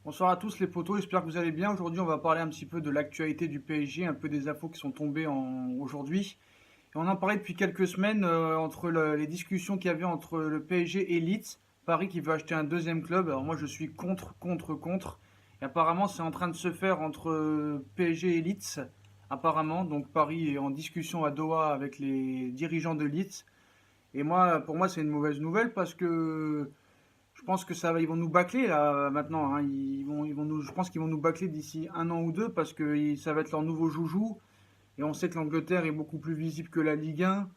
Bonsoir à tous les potos, j'espère que vous allez bien. Aujourd'hui, on va parler un petit peu de l'actualité du PSG, un peu des infos qui sont tombées aujourd'hui. Et on en parlait depuis quelques semaines entre les discussions qu'il y avait entre le PSG et Leeds. Paris qui veut acheter un deuxième club. Alors moi, je suis contre. Et apparemment, c'est en train de se faire entre PSG et Leeds. Apparemment, donc Paris est en discussion à Doha avec les dirigeants de Leeds. Et moi, pour moi, c'est une mauvaise nouvelle parce que je pense que ils vont nous bâcler là maintenant, hein. Je pense qu'ils vont nous bâcler d'ici un an ou deux parce que ça va être leur nouveau joujou. Et on sait que l'Angleterre est beaucoup plus visible que la Ligue 1.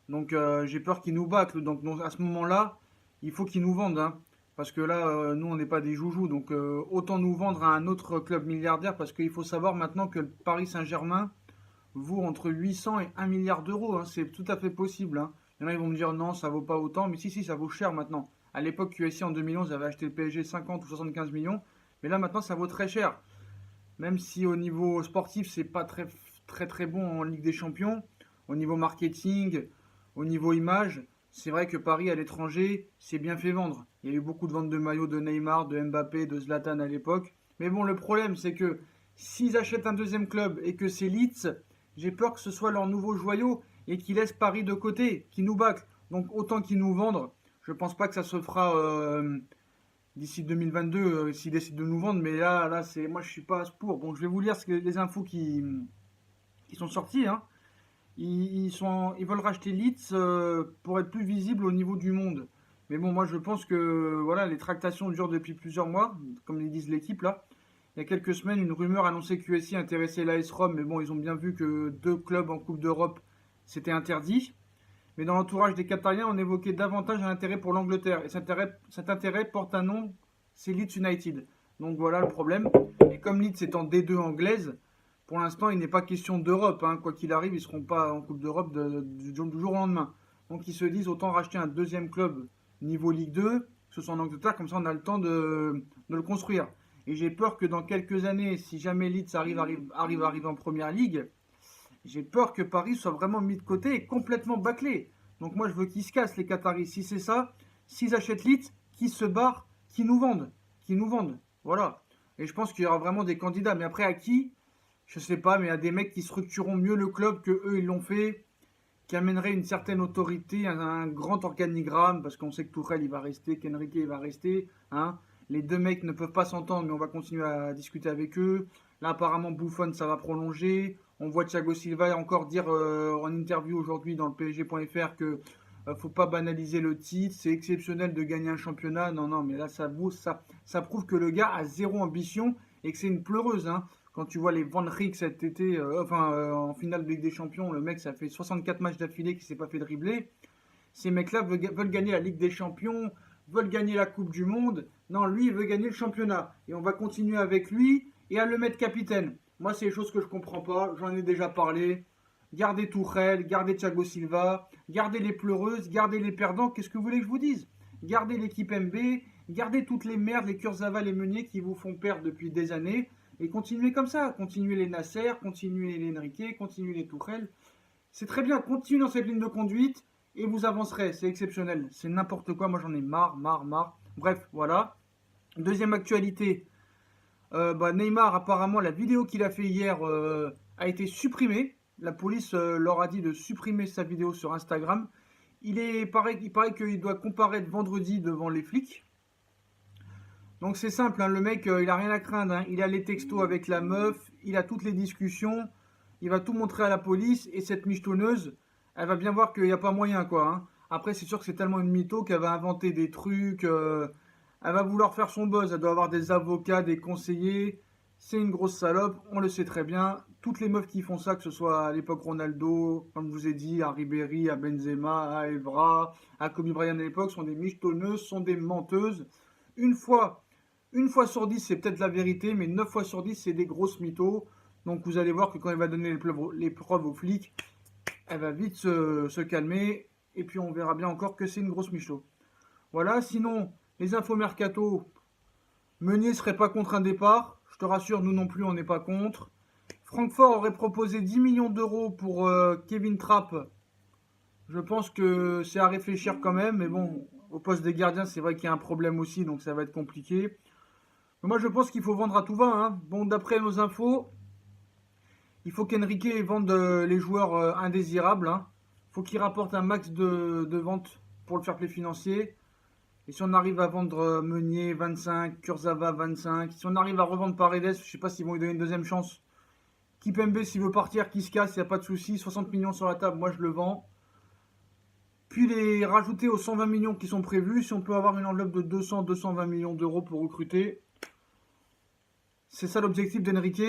Donc j'ai peur qu'ils nous bâclent. Donc, à ce moment-là, il faut qu'ils nous vendent, hein. Parce que là, nous, on n'est pas des joujoux. Donc autant nous vendre à un autre club milliardaire. Parce qu'il faut savoir maintenant que le Paris Saint-Germain vaut entre 800 et 1 milliard d'euros, hein. C'est tout à fait possible, hein. Il y en a, ils vont me dire non, ça vaut pas autant. Mais si, ça vaut cher maintenant. À l'époque, QSI en 2011 avait acheté le PSG 50 ou 75 millions. Mais là, maintenant, ça vaut très cher. Même si au niveau sportif, c'est pas très bon en Ligue des Champions, au niveau marketing, au niveau image, c'est vrai que Paris à l'étranger s'est bien fait vendre. Il y a eu beaucoup de ventes de maillots de Neymar, de Mbappé, de Zlatan à l'époque. Mais bon, le problème, c'est que s'ils achètent un deuxième club et que c'est Leeds, j'ai peur que ce soit leur nouveau joyau et qu'ils laissent Paris de côté, qu'ils nous bâclent. Donc autant qu'ils nous vendent. Je pense pas que ça se fera d'ici 2022 s'ils décident de nous vendre. Mais là, moi, je suis pas pour. Bon, je vais vous lire les infos qui sont sorties, hein. Ils veulent racheter Leeds pour être plus visible au niveau du monde. Mais bon, moi, je pense que voilà, les tractations durent depuis plusieurs mois, comme ils disent l'équipe là. Il y a quelques semaines, une rumeur annonçait que QSI intéressait l'AS Rome, mais bon, ils ont bien vu que deux clubs en Coupe d'Europe, c'était interdit. Mais dans l'entourage des Qatariens, on évoquait davantage un intérêt pour l'Angleterre. Et cet intérêt porte un nom, c'est Leeds United. Donc voilà le problème. Et comme Leeds est en D2 anglaise, pour l'instant, il n'est pas question d'Europe, hein. Quoi qu'il arrive, ils ne seront pas en Coupe d'Europe du jour au lendemain. Donc ils se disent autant racheter un deuxième club niveau Ligue 2, que ce soit en Angleterre, comme ça on a le temps de le construire. Et j'ai peur que dans quelques années, si jamais Leeds arrive en première ligue, j'ai peur que Paris soit vraiment mis de côté et complètement bâclé. Donc moi je veux qu'ils se cassent les Qataris. Si c'est ça, s'ils achètent Leeds, qu'ils se barrent, qu'ils nous vendent. Qu'ils nous vendent. Voilà. Et je pense qu'il y aura vraiment des candidats. Mais après à qui? Je sais pas, mais il y a des mecs qui structureront mieux le club que eux ils l'ont fait, qui amèneraient une certaine autorité, un grand organigramme, parce qu'on sait que Tourelle il va rester, qu'Enrique il va rester, hein. Les deux mecs ne peuvent pas s'entendre, mais on va continuer à discuter avec eux. Là, apparemment, Buffon, ça va prolonger. On voit Thiago Silva encore dire en interview aujourd'hui dans le PSG.fr que faut pas banaliser le titre, c'est exceptionnel de gagner un championnat. Non, non, mais là, ça prouve que le gars a zéro ambition et que c'est une pleureuse, hein. Quand tu vois les Van Rijk cet été, en finale de Ligue des Champions, le mec, ça fait 64 matchs d'affilée qu'il s'est pas fait dribbler. Ces mecs-là veulent gagner la Ligue des Champions, veulent gagner la Coupe du Monde. Non, lui, il veut gagner le championnat. Et on va continuer avec lui et à le mettre capitaine. Moi, c'est des choses que je comprends pas. J'en ai déjà parlé. Gardez Tourelle, gardez Thiago Silva, gardez les pleureuses, gardez les perdants. Qu'est-ce que vous voulez que je vous dise? Gardez l'équipe MB, gardez toutes les merdes, les Kurzawa, les Meunier qui vous font perdre depuis des années. Et continuez comme ça. Continuez les Nasser, continuez les Enrique, continuez les Tourelle. C'est très bien. Continuez dans cette ligne de conduite et vous avancerez. C'est exceptionnel. C'est n'importe quoi. Moi, j'en ai marre. Bref, voilà. Deuxième actualité. Neymar, apparemment, la vidéo qu'il a fait hier a été supprimée. La police leur a dit de supprimer sa vidéo sur Instagram. Il paraît qu'il doit comparaître vendredi devant les flics. Donc c'est simple, hein, le mec, il a rien à craindre, hein. Il a les textos avec la meuf, il a toutes les discussions, il va tout montrer à la police, et cette michetonneuse, elle va bien voir qu'il n'y a pas moyen, quoi, hein. Après, c'est sûr que c'est tellement une mytho qu'elle va inventer des trucs, elle va vouloir faire son buzz, elle doit avoir des avocats, des conseillers, c'est une grosse salope, on le sait très bien. Toutes les meufs qui font ça, que ce soit à l'époque Ronaldo, comme je vous ai dit, à Ribéry, à Benzema, à Evra, à Kobe Bryant à l'époque, sont des michetonneuses, sont des menteuses. Une fois une fois sur 10, c'est peut-être la vérité, mais 9 fois sur 10, c'est des grosses mythos. Donc vous allez voir que quand elle va donner les preuves aux flics, elle va vite se calmer. Et puis on verra bien encore que c'est une grosse micho. Voilà, sinon, les infos mercato, Meunier serait pas contre un départ. Je te rassure, nous non plus, on n'est pas contre. Francfort aurait proposé 10 millions d'euros pour Kevin Trapp. Je pense que c'est à réfléchir quand même. Mais bon, au poste des gardiens, c'est vrai qu'il y a un problème aussi, donc ça va être compliqué. Mais moi, je pense qu'il faut vendre à tout va, hein. Bon, d'après nos infos, il faut qu'Enrique vende les joueurs indésirables, hein. Faut qu'il rapporte un max de ventes pour le fair play financier. Et si on arrive à vendre Meunier 25, Kurzawa 25, si on arrive à revendre Paredes, je sais pas s'ils vont lui donner une deuxième chance. Kipembe, s'il veut partir, qui se casse, il n'y a pas de souci. 60 millions sur la table, moi je le vends. Puis les rajouter aux 120 millions qui sont prévus. Si on peut avoir une enveloppe de 200-220 millions d'euros pour recruter, c'est ça l'objectif d'Enrique.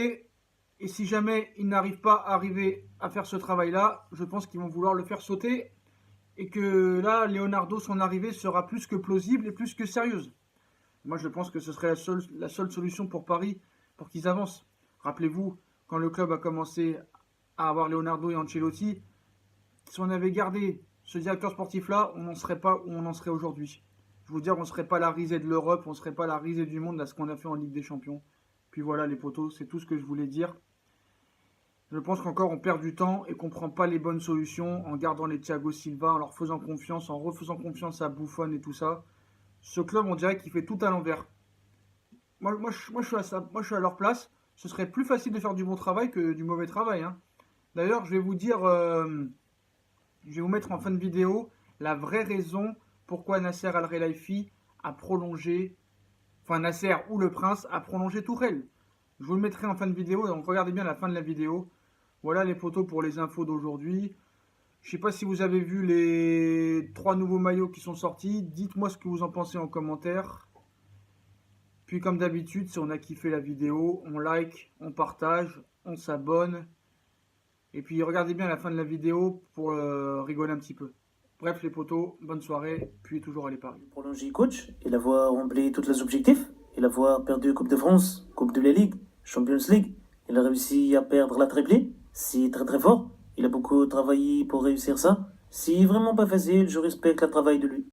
Et si jamais il n'arrive pas à faire ce travail-là, je pense qu'ils vont vouloir le faire sauter. Et que là, Leonardo, son arrivée sera plus que plausible et plus que sérieuse. Moi, je pense que ce serait la seule solution pour Paris, pour qu'ils avancent. Rappelez-vous, quand le club a commencé à avoir Leonardo et Ancelotti, si on avait gardé ce directeur sportif-là, on n'en serait pas où on en serait aujourd'hui. Je veux dire, on ne serait pas la risée de l'Europe, on ne serait pas la risée du monde à ce qu'on a fait en Ligue des Champions. Puis voilà les potos, c'est tout ce que je voulais dire. Je pense qu'encore on perd du temps et qu'on ne prend pas les bonnes solutions en gardant les Thiago Silva, en leur faisant confiance, en refaisant confiance à Buffon et tout ça. Ce club, on dirait qu'il fait tout à l'envers. Moi, je suis à leur place. Ce serait plus facile de faire du bon travail que du mauvais travail, hein. D'ailleurs, je vais vous dire, je vais vous mettre en fin de vidéo la vraie raison pourquoi Nasser Al-Khelaifi a prolongé, enfin Nasser ou le Prince a prolongé Tourelle. Je vous le mettrai en fin de vidéo, donc regardez bien la fin de la vidéo. Voilà les photos pour les infos d'aujourd'hui. Je ne sais pas si vous avez vu les 3 nouveaux maillots qui sont sortis. Dites-moi ce que vous en pensez en commentaire. Puis comme d'habitude, si on a kiffé la vidéo, on like, on partage, on s'abonne. Et puis regardez bien la fin de la vidéo pour rigoler un petit peu. Bref les potos, bonne soirée, puis toujours allez Paris. Prolongé coach, il avoir rempli tous les objectifs, il avoir perdu Coupe de France, Coupe de la Ligue, Champions League, il a réussi à perdre la triplée, c'est très très fort, il a beaucoup travaillé pour réussir ça, c'est vraiment pas facile, je respecte le travail de lui.